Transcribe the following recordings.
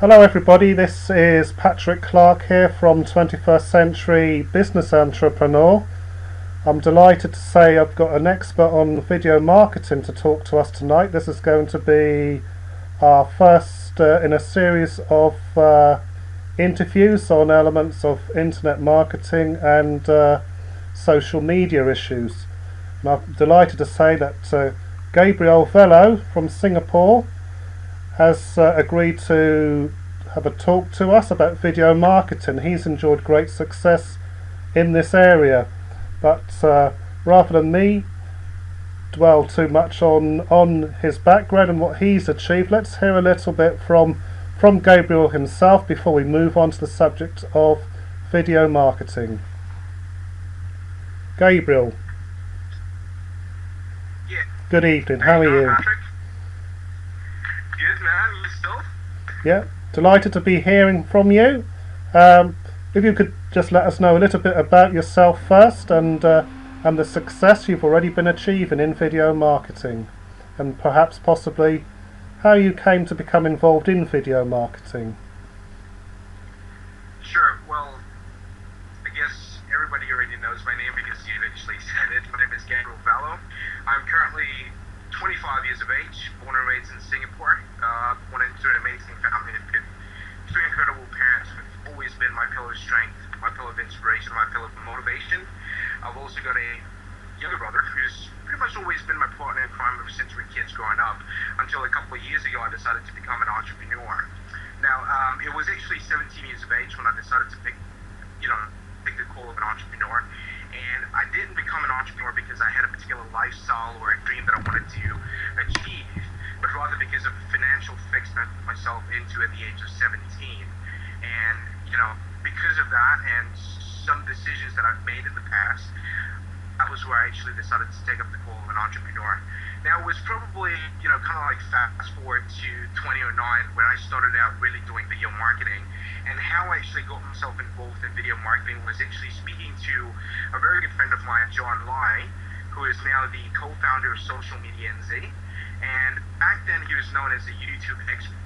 Hello everybody, this is Patrick Clark here from 21st Century Business Entrepreneur. I'm delighted to say I've got an expert on video marketing to talk to us tonight. This is going to be our first in a series of interviews on elements of internet marketing and social media issues. And I'm delighted to say that Gabriel Jude from Singapore has agreed to have a talk to us about video marketing. He's enjoyed great success in this area, but rather than me dwell too much on his background and what he's achieved, let's hear a little bit from Gabriel himself before we move on to the subject of video marketing. Gabriel. Yeah. Good evening, how are you? Patrick? Good, man. Yourself? Yeah, delighted to be hearing from you. If you could just let us know a little bit about yourself first and the success you've already been achieving in video marketing, and perhaps possibly how you came to become involved in video marketing. Sure. Well, I guess everybody already knows my name because you eventually said it. My name is Gabriel Jude. I'm currently 25 years of age, born and raised in Singapore. Born into an amazing family. Two incredible parents who've always been my pillar of strength, my pillar of inspiration, my pillar of motivation. I've also got a younger brother who's pretty much always been my partner in crime ever since we were kids growing up, until a couple of years ago I decided to become an entrepreneur. Now, it was actually 17 years of age when I decided to pick the call of an entrepreneur. And I didn't become an entrepreneur because I had a particular lifestyle or a dream that I wanted to achieve, but rather because of financial fix that I put myself into at the age of 17. And, because of that and some decisions that I've made in the past, that was where I actually decided to take up the call of an entrepreneur. Now, it was probably, kind of like fast forward to 2009 when I started out really doing video marketing. And how I actually got myself involved in video marketing was actually speaking to a very good friend of mine, John Lai, who is now the co-founder of Social Media NZ. And back then he was known as a YouTube expert.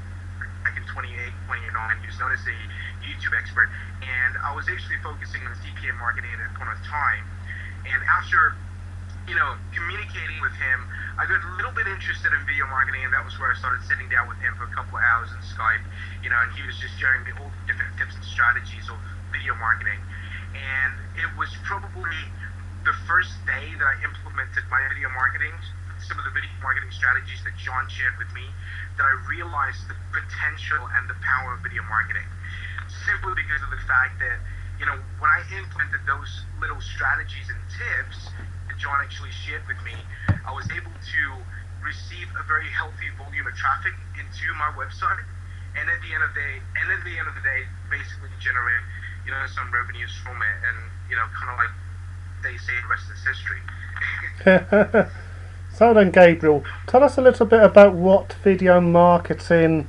Back in 2008, 2009, he was known as the YouTube expert. And I was actually focusing on CPM marketing at that point of time. And after communicating with him, I got a little bit interested in video marketing, and that was where I started sitting down with him for a couple of hours on Skype, and he was just sharing me all the different tips and strategies of video marketing. And it was probably the first day that I implemented my video marketing, some of the video marketing strategies that John shared with me, that I realized the potential and the power of video marketing. Simply because of the fact that, when I implemented those little strategies and tips that John actually shared with me, I was able to receive a very healthy volume of traffic into my website, and at the end of the day, basically generate, some revenues from it, and kind of like they say, the rest is history. So then, Gabriel, tell us a little bit about what video marketing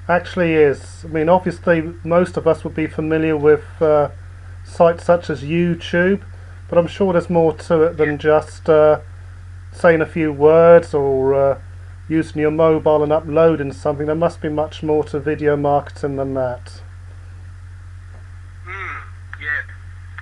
actually is. I mean, obviously, most of us would be familiar with sites such as YouTube, but I'm sure there's more to it than just saying a few words or using your mobile and uploading something. There must be much more to video marketing than that.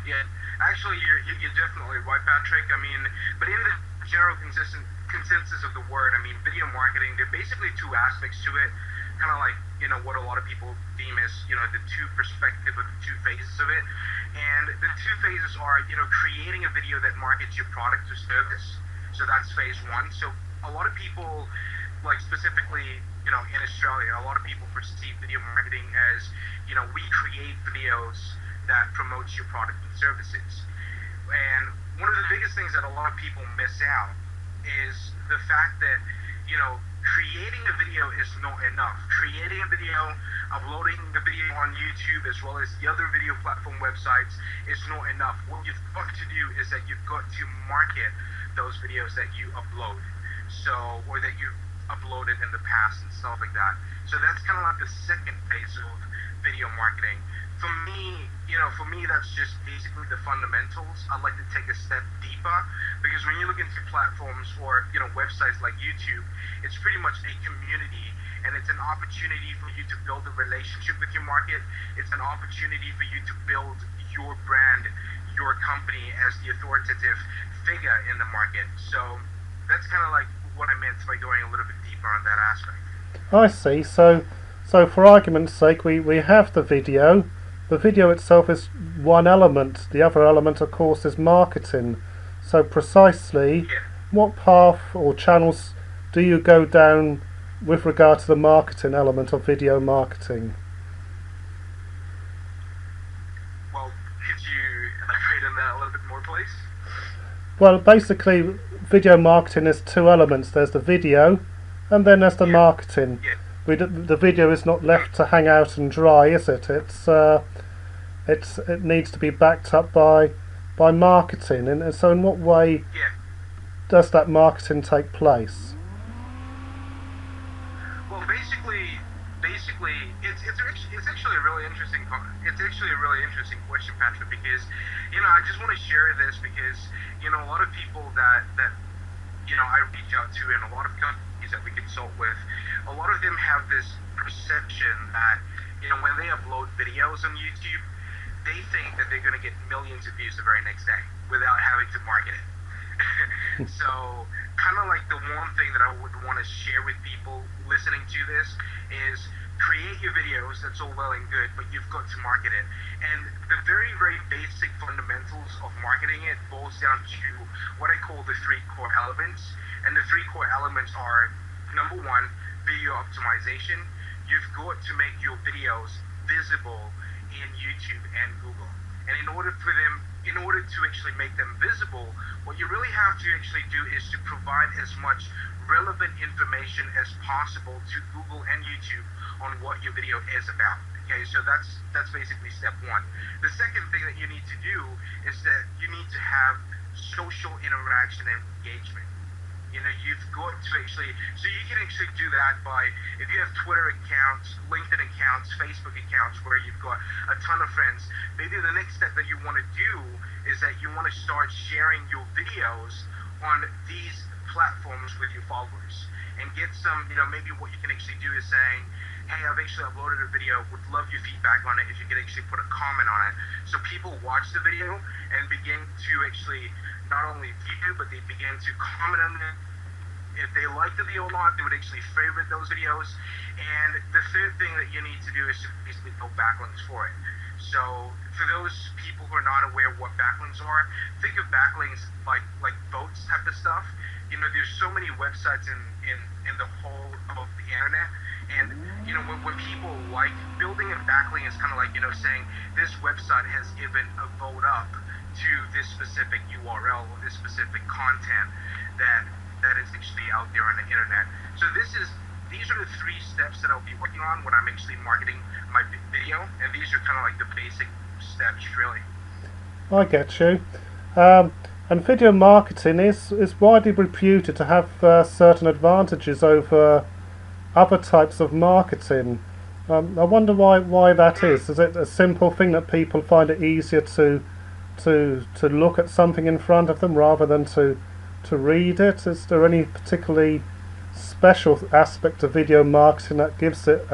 Yeah. Actually, you're definitely right, Patrick. I mean, but in the general consensus of the word, I mean, video marketing, there are basically two aspects to it. Kind of like, what a lot of people deem as, the two perspectives or the two phases of it. And the two phases are, creating a video that markets your product or service. So that's phase one. So a lot of people, like specifically, in Australia, a lot of people perceive video marketing as, we create videos that promotes your product and services. And one of the biggest things that a lot of people miss out is the fact that, creating a video is not enough. Creating a video, uploading the video on YouTube as well as the other video platform websites is not enough. What you've got to do is that you've got to market those videos that you upload, or that you uploaded in the past and stuff like that. So that's kind of like the second phase of video marketing. For me, that's just basically the fundamentals. I'd like to take a step deeper, because when you look into platforms or websites like YouTube, it's pretty much a community. and it's an opportunity for you to build a relationship with your market. It's an opportunity for you to build your brand, your company as the authoritative figure in the market. So that's kind of like what I meant by going a little bit deeper on that aspect. I see. So for argument's sake, we have the video. The video itself is one element. The other element, of course, is marketing. So precisely, Yeah. what path or channels do you go down with regard to the marketing element of video marketing? Well, could you elaborate on that a little bit more, please? Well, basically, video marketing is two elements. There's the video, and then there's the Yeah. marketing. Yeah. The video is not left to hang out and dry, is it? It needs to be backed up by marketing. And so, in what way Yeah. does that marketing take place? Well, basically, it's actually a really interesting question, Patrick. Because I just want to share this because a lot of people that I reach out to, and a lot of companies that we consult with, a lot of them have this perception that when they upload videos on YouTube, they think that they're going to get millions of views the very next day without having to market it. So, kind of like the one thing that I would want to share with people listening to this is create your videos. That's all well and good, but you've got to market it. And the very, very basic fundamentals of marketing it boils down to what I call the three core elements. And the three core elements are, number one, video optimization. You've got to make your videos visible in YouTube and Google. And in order to actually make them visible, what you really have to actually do is to provide as much relevant information as possible to Google and YouTube on what your video is about. Okay, so that's basically step one. The second thing that you need to do is that you need to have social interaction and engagement. You've got to so you can actually do that by, if you have Twitter accounts, LinkedIn accounts, Facebook accounts where you've got a ton of friends, maybe the next step that you want to do is that you want to start sharing your videos on these platforms with your followers and get some, maybe what you can actually do is saying, hey, I've actually uploaded a video, would love your feedback on it if you could actually put a comment on it. So people watch the video and begin to actually not only view, but they begin to comment on it. If they like the video a lot, they would actually favorite those videos. And the third thing that you need to do is to basically build backlinks for it. So for those people who are not aware of what backlinks are, think of backlinks like votes type of stuff. There's so many websites in the whole of the internet. And when people like building a backlink is kind of like saying this website has given a vote up to this specific URL or this specific content that is actually out there on the internet. So these are the three steps that I'll be working on when I'm actually marketing my video, and these are kind of like the basic steps, really. I get you. And video marketing is widely reputed to have certain advantages over other types of marketing. I wonder why that is. Is it a simple thing that people find it easier to look at something in front of them rather than to read it? Is there any particularly special aspect of video marketing that gives it